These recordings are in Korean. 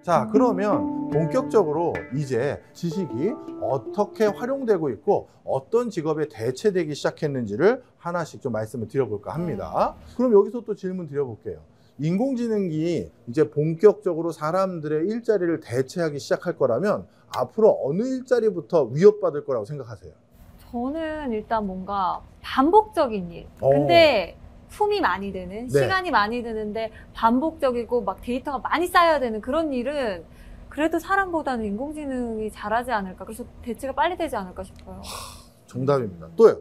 자, 그러면 본격적으로 이제 지식이 어떻게 활용되고 있고 어떤 직업에 대체되기 시작했는지를 하나씩 좀 말씀을 드려볼까 합니다. 그럼 여기서 또 질문 드려볼게요. 인공지능이 이제 본격적으로 사람들의 일자리를 대체하기 시작할 거라면 앞으로 어느 일자리부터 위협받을 거라고 생각하세요? 저는 일단 뭔가 반복적인 일. 근데 품이 많이 드는, 시간이 많이 드는데 반복적이고 막 데이터가 많이 쌓여야 되는 그런 일은 그래도 사람보다는 인공지능이 잘하지 않을까. 그래서 대체가 빨리 되지 않을까 싶어요. 정답입니다. 또요?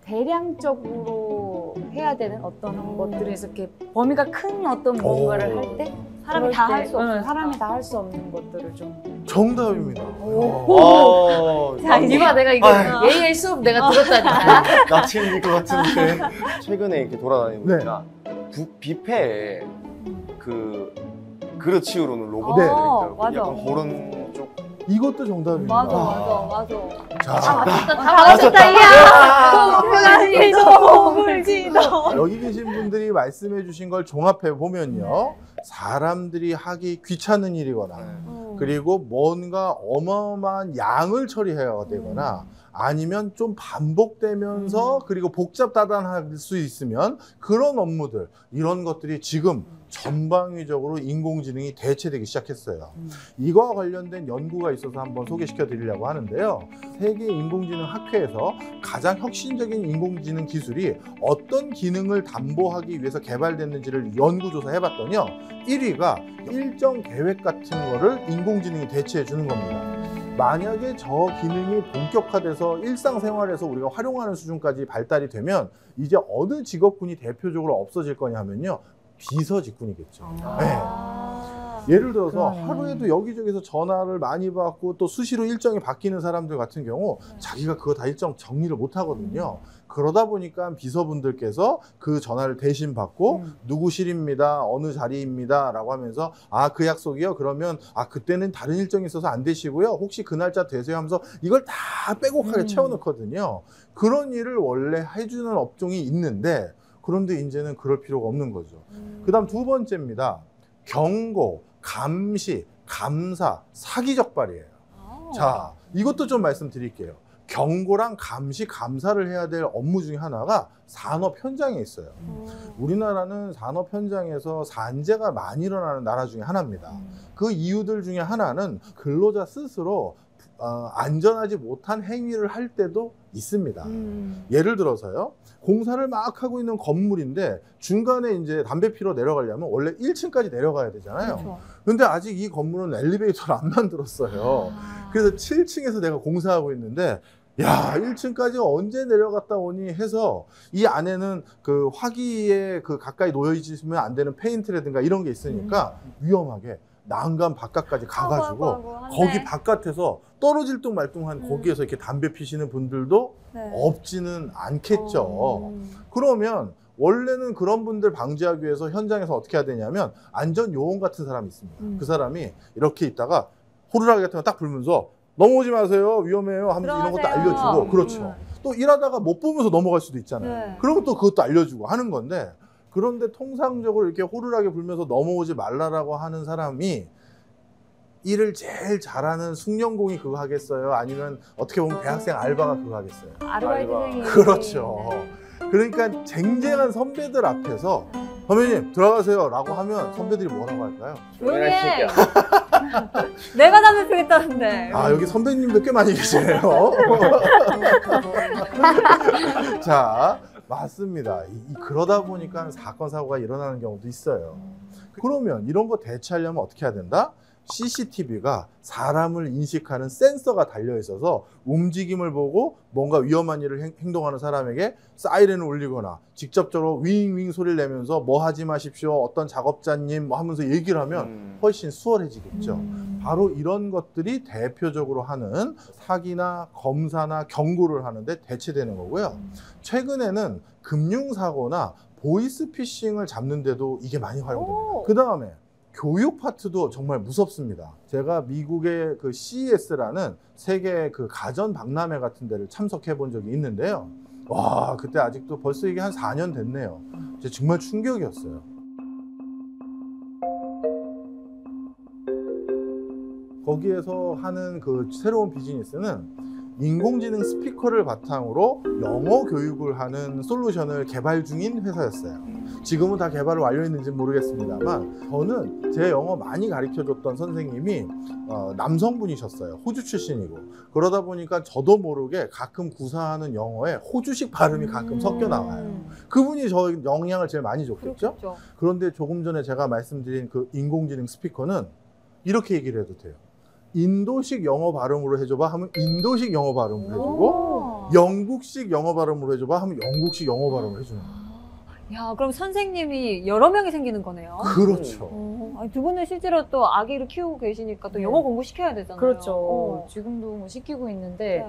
대량적으로 해야 되는 어떤 것들에서 이렇게 범위가 큰 어떤 무언가를 할 때 사람이 다 할 수 없는, 사람이 다 할 수 없는 것들을 좀. 정답입니다. 자, 이봐 내가 이거 AI의 수업 내가 들었다니까. 나 챙길 것 같은데. 최근에 이렇게 돌아다니니까 뷔페에 그 그릇 치우러는 로봇들이 있더라고요. 맞아. 약간 그런 쪽. 이것도 정답입니다. 맞아. 자, 다 맞췄다, 이야! 동물지도. 여기 계신 분들이 말씀해 주신 걸 종합해 보면요. 사람들이 하기 귀찮은 일이거나 그리고 뭔가 어마어마한 양을 처리해야 되거나 아니면 좀 반복되면서 그리고 복잡다단할 수 있으면 그런 업무들, 이런 것들이 지금 전방위적으로 인공지능이 대체되기 시작했어요. 이거와 관련된 연구가 있어서 한번 소개시켜 드리려고 하는데요. 세계 인공지능 학회에서 가장 혁신적인 인공지능 기술이 어떤 기능을 담보하기 위해서 개발됐는지를 연구조사 해봤더니요. 1위가 일정 계획 같은 거를 인공지능이 대체해 주는 겁니다. 만약에 저 기능이 본격화돼서 일상생활에서 우리가 활용하는 수준까지 발달이 되면 이제 어느 직업군이 대표적으로 없어질 거냐 하면요. 비서 직군이겠죠. 예를 들어서 하루에도 여기저기서 전화를 많이 받고 또 수시로 일정이 바뀌는 사람들 같은 경우 자기가 그거 다 일정 정리를 못 하거든요. 그러다 보니까 비서분들께서 그 전화를 대신 받고 누구실입니다, 어느 자리입니다 라고 하면서 그 약속이요? 그러면 그때는 다른 일정이 있어서 안 되시고요, 혹시 그 날짜 되세요? 하면서 이걸 다 빼곡하게 채워넣거든요. 그런 일을 원래 해주는 업종이 있는데 그런데 이제는 그럴 필요가 없는 거죠. 그 다음 두 번째입니다. 경고, 감시, 감사, 사기 적발이에요. 자, 이것도 좀 말씀드릴게요. 경고랑 감시, 감사를 해야 될 업무 중에 하나가 산업 현장에 있어요. 우리나라는 산업 현장에서 산재가 많이 일어나는 나라 중에 하나입니다. 그 이유들 중에 하나는 근로자 스스로 안전하지 못한 행위를 할 때도 있습니다. 예를 들어서요. 공사를 막 하고 있는 건물인데 중간에 이제 담배 피러 내려가려면 원래 1층까지 내려가야 되잖아요. 근데 아직 이 건물은 엘리베이터를 안 만들었어요. 그래서 7층에서 내가 공사하고 있는데 야, 1층까지 언제 내려갔다 오니 해서 이 안에는 그 화기에 그 가까이 놓여 있으면 안 되는 페인트라든가 이런 게 있으니까 위험하게 난간 바깥까지 가가지고 거기 바깥에서 떨어질 둥 말둥한 거기에서 이렇게 담배 피시는 분들도 없지는 않겠죠. 그러면 원래는 그런 분들 방지하기 위해서 현장에서 어떻게 해야 되냐면 안전요원 같은 사람이 있습니다. 그 사람이 이렇게 있다가 호루라기 같은 거 딱 불면서 넘어오지 마세요, 위험해요 하면서 이런 것도 알려주고, 그렇죠. 또 일하다가 못 보면서 넘어갈 수도 있잖아요. 그러면 또 그것도 알려주고 하는 건데, 그런데 통상적으로 이렇게 호루라기 불면서 넘어오지 말라라고 하는 사람이 일을 제일 잘하는 숙련공이 그거 하겠어요? 아니면 어떻게 보면 대학생 알바가 그거 하겠어요? 아르바이트생이. 그렇죠. 그러니까 쟁쟁한 선배들 앞에서 선배님 들어가세요 라고 하면 선배들이 뭐라고 할까요? 조용히 해. 내가 담배 피겠다는데. 여기 선배님도 꽤 많이 계시네요. 자, 맞습니다. 그러다 보니까 사건 사고가 일어나는 경우도 있어요. 그러면 이런 거 대체하려면 어떻게 해야 된다? CCTV가 사람을 인식하는 센서가 달려 있어서 움직임을 보고 뭔가 위험한 일을 행동하는 사람에게 사이렌을 울리거나 직접적으로 윙윙 소리를 내면서 뭐 하지 마십시오, 어떤 작업자님 뭐 하면서 얘기를 하면 훨씬 수월해지겠죠. 바로 이런 것들이 대표적으로 하는 사기나 검사나 경고를 하는데 대체되는 거고요. 최근에는 금융사고나 보이스피싱을 잡는데도 이게 많이 활용됩니다. 그 다음에 교육 파트도 정말 무섭습니다. 제가 미국의 그 CES라는 세계 그 가전 박람회 같은 데를 참석해 본 적이 있는데요. 와, 그때 아직도 벌써 이게 한 4년 됐네요. 정말 충격이었어요. 거기에서 하는 그 새로운 비즈니스는 인공지능 스피커를 바탕으로 영어 교육을 하는 솔루션을 개발 중인 회사였어요. 지금은 다 개발을 완료했는지 모르겠습니다만 저는 제 영어 많이 가르쳐줬던 선생님이 남성분이셨어요. 호주 출신이고. 그러다 보니까 저도 모르게 가끔 구사하는 영어에 호주식 발음이 가끔 섞여 나와요. 그분이 저 영향을 제일 많이 줬겠죠? 그렇겠죠. 그런데 조금 전에 제가 말씀드린 그 인공지능 스피커는 이렇게 얘기를 해도 돼요. 인도식 영어 발음으로 해줘봐 하면 인도식 영어 발음으로 해주고, 영국식 영어 발음으로 해줘봐 하면 영국식 영어 발음을 해주는 거예요. 야, 그럼 선생님이 여러 명이 생기는 거네요. 그렇죠. 아니, 두 분은 실제로 또 아기를 키우고 계시니까 또 영어 공부 시켜야 되잖아요. 그렇죠. 지금도 뭐 시키고 있는데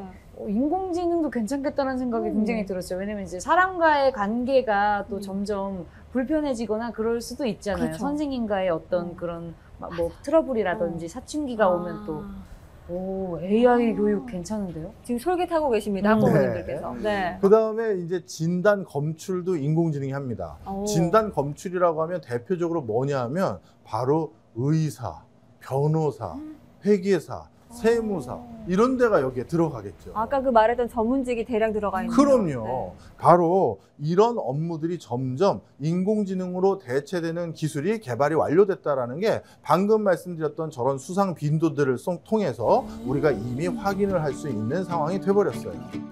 인공지능도 괜찮겠다는 생각이 굉장히 들었어요. 왜냐면 이제 사람과의 관계가 또 점점 불편해지거나 그럴 수도 있잖아요. 그렇죠. 선생님과의 어떤 그런 뭐 트러블이라든지 사춘기가 오면 또 AI 교육 괜찮은데요? 지금 솔깃하고 계십니다, 학부모님들께서. 네. 그 다음에 이제 진단 검출도 인공지능이 합니다. 진단 검출이라고 하면 대표적으로 뭐냐 하면 바로 의사, 변호사, 회계사, 세무사 이런 데가 여기에 들어가겠죠. 아까 그 말했던 전문직이 대량 들어가 있는 그럼요. 네. 바로 이런 업무들이 점점 인공지능으로 대체되는 기술이 개발이 완료됐다라는 게 방금 말씀드렸던 저런 수상 빈도들을 통해서 우리가 이미 확인을 할 수 있는 상황이 돼버렸어요.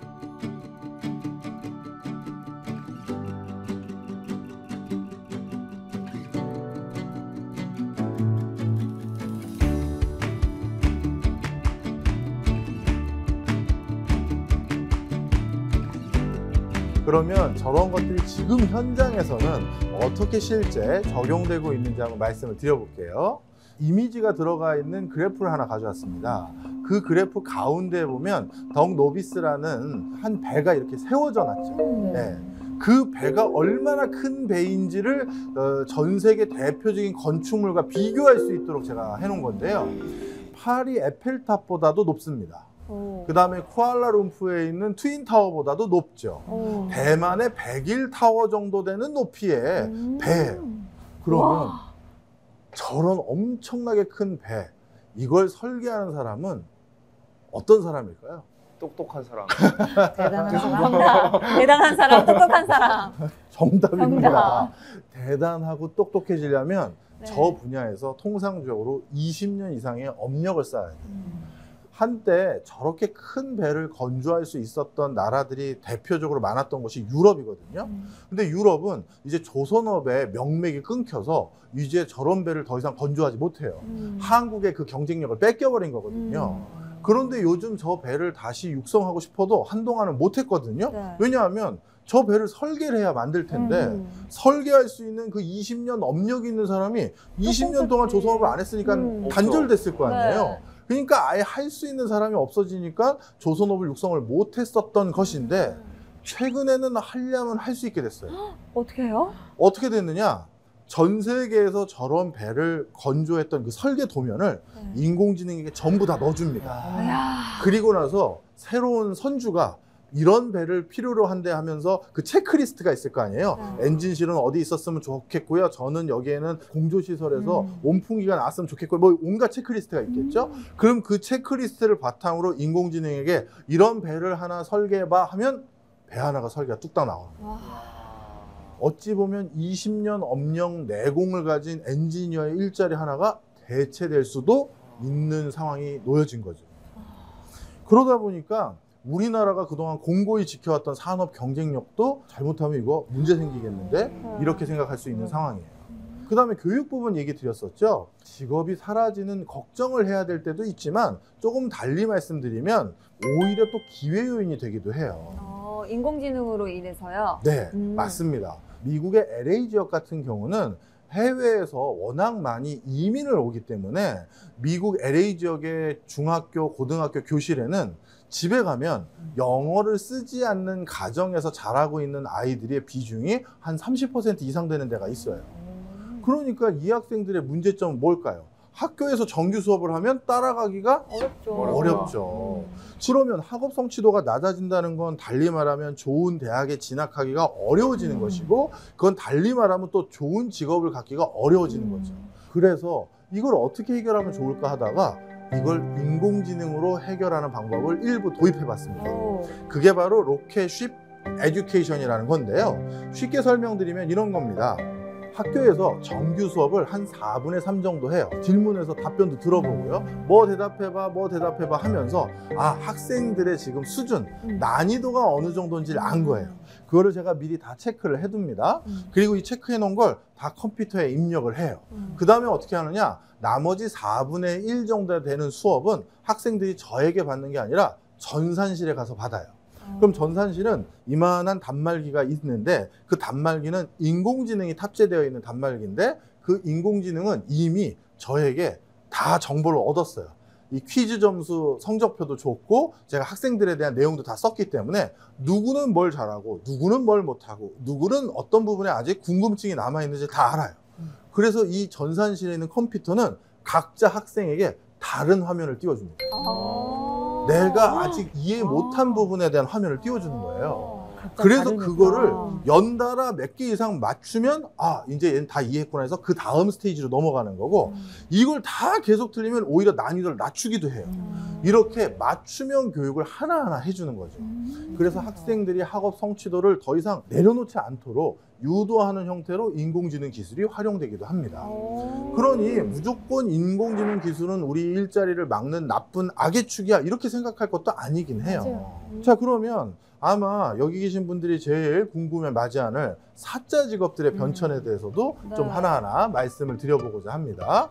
그러면 저런 것들이 지금 현장에서는 어떻게 실제 적용되고 있는지 한번 말씀을 드려볼게요. 이미지가 들어가 있는 그래프를 하나 가져왔습니다. 그 그래프 가운데에 보면 덕 노비스라는 한 배가 이렇게 세워져 놨죠. 네. 그 배가 얼마나 큰 배인지를 전 세계 대표적인 건축물과 비교할 수 있도록 제가 해놓은 건데요. 파리 에펠탑보다도 높습니다. 그 다음에 쿠알라룸푸르에 있는 트윈타워보다도 높죠. 대만의 백일타워 정도 되는 높이의 배예요. 그러면 저런 엄청나게 큰 배, 이걸 설계하는 사람은 어떤 사람일까요? 똑똑한 사람. 대단한 사람. 정답. 대단한 사람, 똑똑한 사람. 정답입니다. 정답. 대단하고 똑똑해지려면 네. 저 분야에서 통상적으로 20년 이상의 업력을 쌓아야 돼요. 한때 저렇게 큰 배를 건조할 수 있었던 나라들이 대표적으로 많았던 곳이 유럽이거든요. 근데 유럽은 이제 조선업의 명맥이 끊겨서 이제 저런 배를 더 이상 건조하지 못해요. 한국의 그 경쟁력을 뺏겨버린 거거든요. 그런데 요즘 저 배를 다시 육성하고 싶어도 한동안은 못했거든요. 네. 왜냐하면 저 배를 설계를 해야 만들 텐데 설계할 수 있는 그 20년 업력이 있는 사람이 20년 동안 조선업을 안 했으니까 단절됐을 거 아니에요. 네. 그러니까 아예 할 수 있는 사람이 없어지니까 조선업을 육성을 못했었던 것인데 최근에는 하려면 할 수 있게 됐어요. 어떻게 해요? 어떻게 됐느냐? 전 세계에서 저런 배를 건조했던 그 설계 도면을 인공지능에게 전부 다 넣어줍니다. 이야. 그리고 나서 새로운 선주가 이런 배를 필요로 한대 하면서 그 체크리스트가 있을 거 아니에요. 엔진실은 어디 있었으면 좋겠고요. 저는 여기에는 공조시설에서 온풍기가 나왔으면 좋겠고요. 뭐 온갖 체크리스트가 있겠죠. 그럼 그 체크리스트를 바탕으로 인공지능에게 이런 배를 하나 설계해봐 하면 배 하나가 설계가 뚝딱 나오는 거예요. 어찌 보면 20년 업력 내공을 가진 엔지니어의 일자리 하나가 대체될 수도 있는 상황이 놓여진 거죠. 그러다 보니까 우리나라가 그동안 공고히 지켜왔던 산업 경쟁력도 잘못하면 이거 문제 생기겠는데 이렇게 생각할 수 있는 상황이에요. 그 다음에 교육 부분 얘기 드렸었죠. 직업이 사라지는 걱정을 해야 될 때도 있지만 조금 달리 말씀드리면 오히려 또 기회 요인이 되기도 해요. 인공지능으로 인해서요? 네, 맞습니다. 미국의 LA 지역 같은 경우는 해외에서 워낙 많이 이민을 오기 때문에 미국 LA 지역의 중학교, 고등학교 교실에는 집에 가면 영어를 쓰지 않는 가정에서 자라고 있는 아이들의 비중이 한 30% 이상 되는 데가 있어요. 그러니까 이 학생들의 문제점은 뭘까요? 학교에서 정규 수업을 하면 따라가기가 어렵죠. 그러면 학업 성취도가 낮아진다는 건 달리 말하면 좋은 대학에 진학하기가 어려워지는 것이고, 그건 달리 말하면 또 좋은 직업을 갖기가 어려워지는 거죠. 그래서 이걸 어떻게 해결하면 좋을까 하다가 이걸 인공지능으로 해결하는 방법을 일부 도입해 봤습니다. 오. 그게 바로 로켓쉽 에듀케이션이라는 건데요. 쉽게 설명드리면 이런 겁니다. 학교에서 정규 수업을 한 4분의 3 정도 해요. 질문해서 답변도 들어보고요. 뭐 대답해봐 하면서 학생들의 지금 수준, 난이도가 어느 정도인지를 안 거예요. 그거를 제가 미리 다 체크를 해둡니다. 그리고 이 체크해 놓은 걸 다 컴퓨터에 입력을 해요. 그 다음에 어떻게 하느냐, 나머지 4분의 1 정도 되는 수업은 학생들이 저에게 받는 게 아니라 전산실에 가서 받아요. 그럼 전산실은 이만한 단말기가 있는데, 그 단말기는 인공지능이 탑재되어 있는 단말기인데, 그 인공지능은 이미 저에게 다 정보를 얻었어요. 이 퀴즈 점수 성적표도 줬고, 제가 학생들에 대한 내용도 다 썼기 때문에 누구는 뭘 잘하고 누구는 뭘 못하고 누구는 어떤 부분에 아직 궁금증이 남아있는지 다 알아요. 그래서 이 전산실에 있는 컴퓨터는 각자 학생에게 다른 화면을 띄워줍니다. 내가 아직 이해 못한 부분에 대한 화면을 띄워주는 거예요. 그래서 다르니까. 그거를 연달아 몇 개 이상 맞추면 이제 얘는 다 이해했구나 해서 그 다음 스테이지로 넘어가는 거고, 이걸 다 계속 틀리면 오히려 난이도를 낮추기도 해요. 이렇게 맞춤형 교육을 하나하나 해주는 거죠. 그래서 학생들이 학업 성취도를 더 이상 내려놓지 않도록 유도하는 형태로 인공지능 기술이 활용되기도 합니다. 그러니 무조건 인공지능 기술은 우리 일자리를 막는 나쁜 악의 축이야, 이렇게 생각할 것도 아니긴 해요. 자, 그러면 아마 여기 계신 분들이 제일 궁금해 마지 않을 사자 직업들의 변천에 대해서도 좀 하나하나 말씀을 드려보고자 합니다.